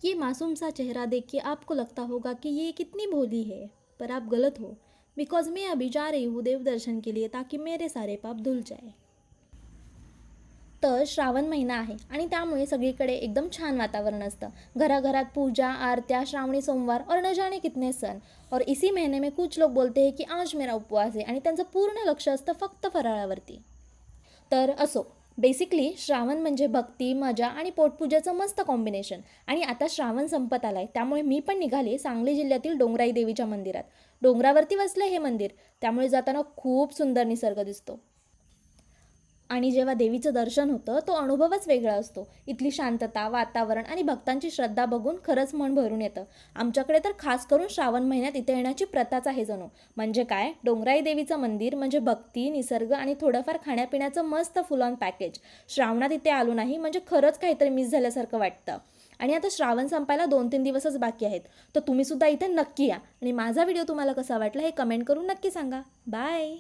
ये मासूम सा चेहरा देख के आपको लगता होगा कि ये कितनी भोली है, पर आप गलत हो। बिकॉज मैं अभी जा रही हूँ देव दर्शन के लिए ताकि मेरे सारे पाप धुल जाए। तर श्रावण महिना आहे आणि त्यामुळे सगळीकडे एकदम छान वातावरण असतं। घराघरात पूजा, आरत्या, श्रावणी सोमवार और न जाने कितने सण। और इसी महीने में कुछ लोग बोलते हैं की आज मेरा उपवास आहे आणि त्यांचं पूर्ण लक्ष असतं फक्त फराळावरती। तर असो, बेसिकली श्रावण म्हणजे भक्ती, मजा आणि पोटपूजेचं मस्त कॉम्बिनेशन। आणि आता श्रावण संपत आलाय, त्यामुळे मी पण निघाले सांगली जिल्ह्यातील डोंगराई देवीच्या मंदिरात। डोंगरावरती वसलं हे मंदिर, त्यामुळे जाताना खूप सुंदर निसर्ग दिसतो। आणि जेव्हा देवीचं दर्शन होतं तो अनुभवच वेगळा असतो। इथली शांतता, वातावरण आणि भक्तांची श्रद्धा बघून खरंच मन भरून येतं। आमच्याकडे तर खास करून श्रावण महिन्यात इथे येण्याची प्रथाच आहे जणू। म्हणजे काय, डोंगराई देवीचं मंदिर म्हणजे भक्ती, निसर्ग आणि थोडंफार खाण्यापिण्याचं मस्त फुल ऑन पॅकेज। श्रावणात इथे आलो नाही म्हणजे खरंच काहीतरी मिस झाल्यासारखं वाटतं। आणि आता श्रावण संपायला 2-3 दिवसच बाकी आहेत, तर तुम्ही सुद्धा इथे नक्की या। आणि माझा व्हिडिओ तुम्हाला कसा वाटला हे कमेंट करून नक्की सांगा। बाय।